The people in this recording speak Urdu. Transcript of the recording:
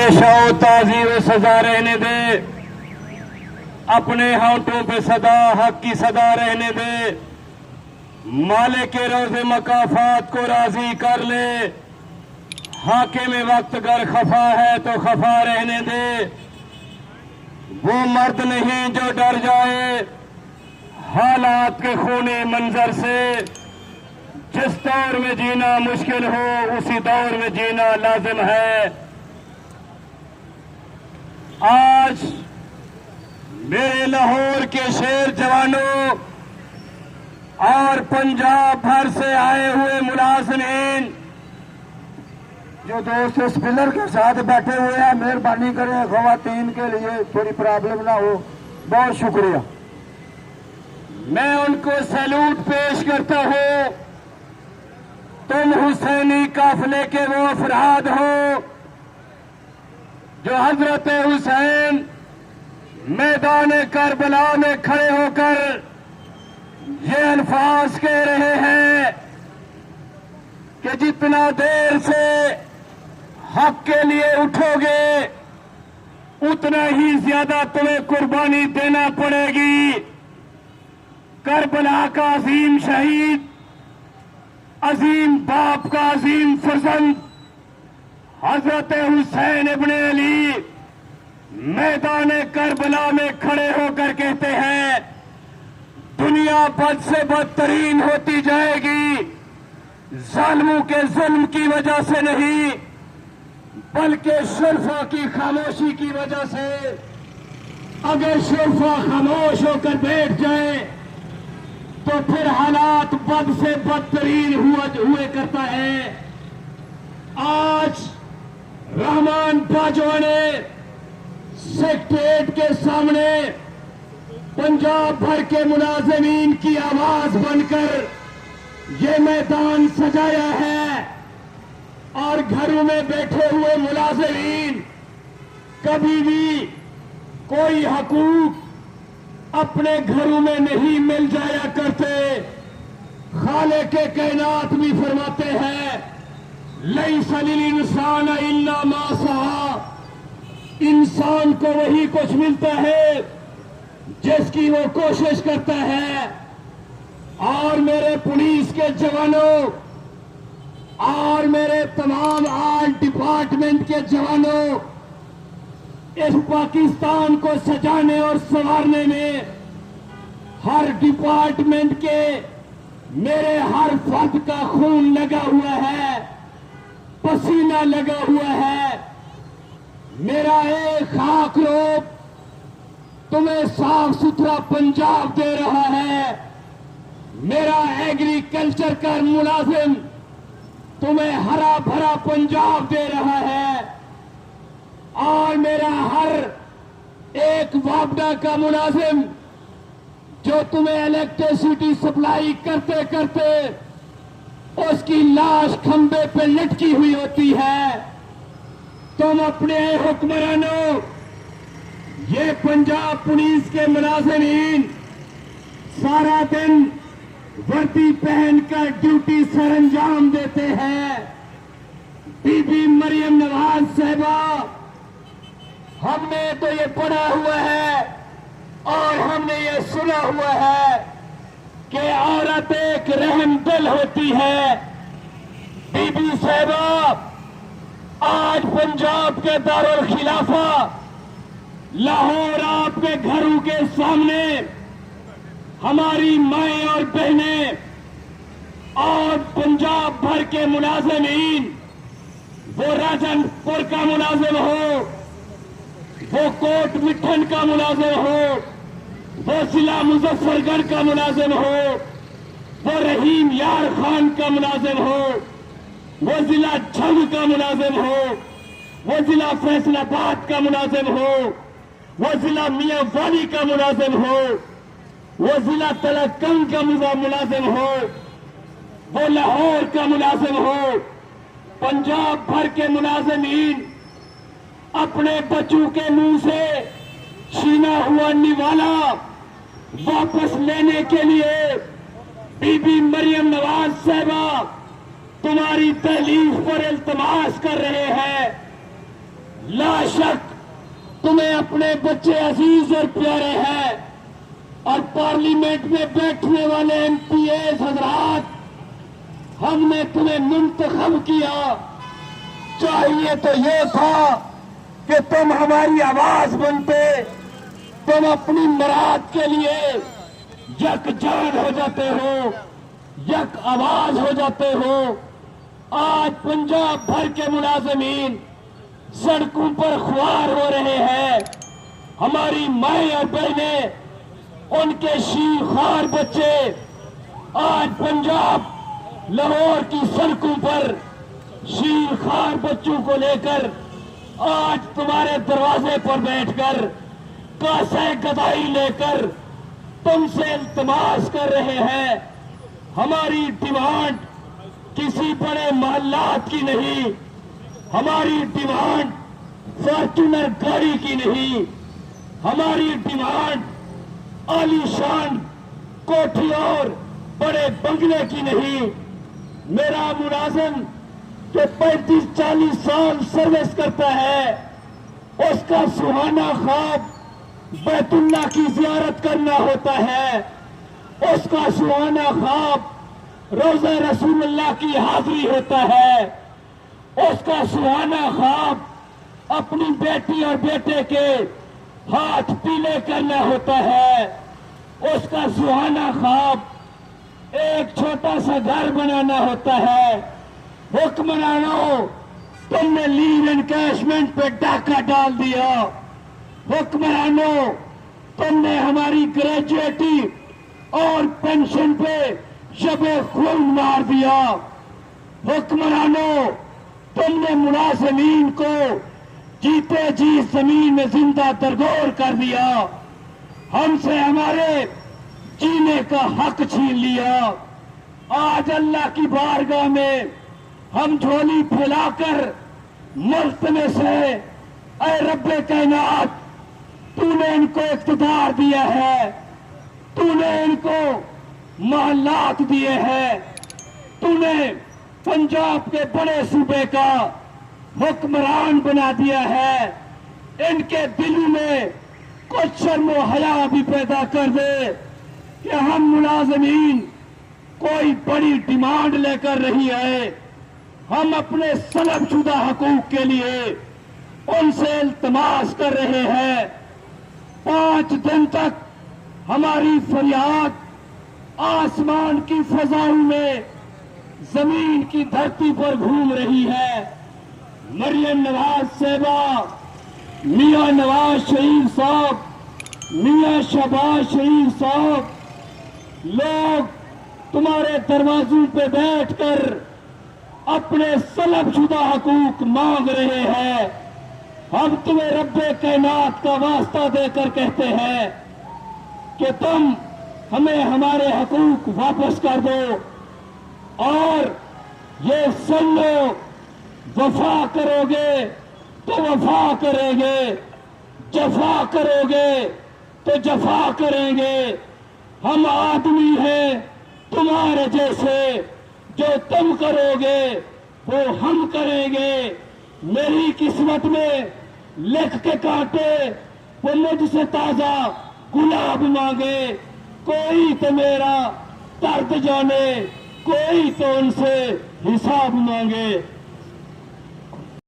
پیش آؤ تعزیر و سزا رہنے دے، اپنے ہونٹوں پہ صدا حق کی صدا رہنے دے، مالک کے روز مکافات کو راضی کر لے، حاکم وقت گر خفا ہے تو خفا رہنے دے، وہ مرد نہیں جو ڈر جائے حالات کے خونے منظر سے، جس دور میں جینا مشکل ہو اسی دور میں جینا لازم ہے۔ آج میرے لاہور کے شیر جوانوں اور پنجاب بھر سے آئے ہوئے ملازمین جو دوست اس پلر کے ساتھ بیٹھے ہوئے ہیں، مہربانی کریں خواتین کے لیے تھوڑی پرابلم نہ ہو، بہت شکریہ۔ میں ان کو سیلوٹ پیش کرتا ہوں۔ تم حسینی قافلے کے وہ افراد ہو جو حضرت حسین میدان کربلا میں کھڑے ہو کر یہ الفاظ کہہ رہے ہیں کہ جتنا دیر سے حق کے لیے اٹھو گے اتنا ہی زیادہ تمہیں قربانی دینا پڑے گی۔ کربلا کا عظیم شہید، عظیم باپ کا عظیم فرزند حضرت حسین ابن علی میدان کربلا میں کھڑے ہو کر کہتے ہیں دنیا بد سے بدترین ہوتی جائے گی، ظالموں کے ظلم کی وجہ سے نہیں بلکہ شرفا کی خاموشی کی وجہ سے۔ اگر شرفا خاموش ہو کر بیٹھ جائے تو پھر حالات بد سے بدترین ہوئے کرتا ہے۔ آج رحمان باجوہ نے سیکٹریٹ کے سامنے پنجاب بھر کے ملازمین کی آواز بن کر یہ میدان سجایا ہے، اور گھروں میں بیٹھے ہوئے ملازمین کبھی بھی کوئی حقوق اپنے گھروں میں نہیں مل جایا کرتے۔ خالق کائنات بھی فرماتے ہیں لیس للانسان الا ما سعی، انسان کو وہی کچھ ملتا ہے جس کی وہ کوشش کرتا ہے۔ اور میرے پولیس کے جوانوں اور میرے تمام آل ڈپارٹمنٹ کے جوانوں، اس پاکستان کو سجانے اور سنوارنے میں ہر ڈپارٹمنٹ کے میرے ہر فرد کا خون لگا ہوا ہے، پسینہ لگا ہوا ہے۔ میرا ایک خاک روب تمہیں صاف ستھرا پنجاب دے رہا ہے، میرا ایگریکلچر کا ملازم تمہیں ہرا بھرا پنجاب دے رہا ہے، اور میرا ہر ایک وابڈا کا ملازم جو تمہیں الیکٹریسٹی سپلائی کرتے کرتے اس کی لاش کھمبے پہ لٹکی ہوئی ہوتی ہے۔ تم اپنے حکمرانوں، یہ پنجاب پولیس کے ملازمین سارا دن وردی پہن کر ڈیوٹی سر انجام دیتے ہیں۔ بی بی مریم نواز صاحبہ، ہم نے تو یہ پڑھا ہوا ہے اور ہم نے یہ سنا ہوا ہے کہ عورت ایک رحم دل ہوتی ہے۔ بی بی صاحبہ، آج پنجاب کے دارالخلافہ لاہور آپ کے گھروں کے سامنے ہماری مائیں اور بہنیں اور پنجاب بھر کے ملازمین، وہ راجن پور کا ملازم ہو، وہ کوٹ مٹھن کا ملازم ہو، وہ ضلع مظفر گڑھ کا ملازم ہو، وہ رحیم یار خان کا ملازم ہو، وہ ضلع جھنگ کا ملازم ہو، وہ ضلع فیصل آباد کا ملازم ہو، وہ ضلع میاں والی کا ملازم ہو، وہ ضلع تلکنگ کا ملازم ہو، وہ لاہور کا ملازم ہو، پنجاب بھر کے ملازمین اپنے بچوں کے منہ سے چھینا ہوا نوالا واپس لینے کے لیے بی بی مریم نواز صاحبہ تمہاری تحلیف پر التماس کر رہے ہیں۔ لا شک تمہیں اپنے بچے عزیز اور پیارے ہیں، اور پارلیمنٹ میں بیٹھنے والے ایم پی ایز حضرات، ہم نے تمہیں منتخب کیا، چاہیے تو یہ تھا کہ تم ہماری آواز بنتے، تم اپنی مراد کے لیے یک جان ہو جاتے ہو، یک آواز ہو جاتے ہو۔ آج پنجاب بھر کے ملازمین سڑکوں پر خوار ہو رہے ہیں، ہماری مائیں اور بہنیں، ان کے شیر خوار بچے آج پنجاب لاہور کی سڑکوں پر شیر خوار بچوں کو لے کر آج تمہارے دروازے پر بیٹھ کر کاسے گدائی لے کر تم سے التماس کر رہے ہیں۔ ہماری ڈیمانڈ کسی بڑے محلات کی نہیں، ہماری ڈیمانڈ فارچونر گاڑی کی نہیں، ہماری ڈیمانڈ عالی شان کوٹھی اور بڑے بنگلے کی نہیں۔ میرا ملازم جو 35-40 سال سروس کرتا ہے، اس کا سہانا خواب بیت اللہ کی زیارت کرنا ہوتا ہے، اس کا سہانا خواب روضہ رسول اللہ کی حاضری ہوتا ہے، اس کا سہانا خواب اپنی بیٹی اور بیٹے کے ہاتھ پیلے کرنا ہوتا ہے، اس کا سہانا خواب ایک چھوٹا سا گھر بنانا ہوتا ہے۔ حکمرانوں، تم نے لیو انکیشمنٹ پہ ڈاکہ ڈال دیا، حکمرانوں تم نے ہماری گریجویٹی اور پینشن پہ شب خون مار دیا، حکمرانوں تم نے ملازمین کو جیتے جی زمین میں زندہ درگور کر دیا، ہم سے ہمارے جینے کا حق چھین لیا۔ آج اللہ کی بارگاہ میں ہم جھولی پھیلا کر ملتمس سے، اے رب کائنات، تو نے ان کو اقتدار دیا ہے، تو نے ان کو محلات دیے ہیں، تو نے پنجاب کے بڑے صوبے کا حکمران بنا دیا ہے، ان کے دل میں کچھ شرم و حیا بھی پیدا کر دے کہ ہم ملازمین کوئی بڑی ڈیمانڈ لے کر نہیں آئے، ہم اپنے سلب شدہ حقوق کے لیے ان سے التماس کر رہے ہیں۔ 5 دن تک ہماری فریاد آسمان کی فضاؤں میں زمین کی دھرتی پر گھوم رہی ہے۔ مریم نواز صاحبہ، میاں نواز شریف صاحب، میاں شہباز شریف صاحب، لوگ تمہارے دروازوں پہ بیٹھ کر اپنے سلب شدہ حقوق مانگ رہے ہیں۔ ہم تمہیں رب کائنات کا واسطہ دے کر کہتے ہیں کہ تم ہمیں ہمارے حقوق واپس کر دو، اور یہ سن لو، وفا کرو گے تو وفا کریں گے، جفا کرو گے تو جفا کریں گے۔ ہم آدمی ہیں تمہارے جیسے، جو تم کرو گے وہ ہم کریں گے۔ میری قسمت میں لکھ کے کاٹے وہ مجھ سے تازہ گلاب مانگے، کوئی تو میرا درد جانے، کوئی تو ان سے حساب مانگے۔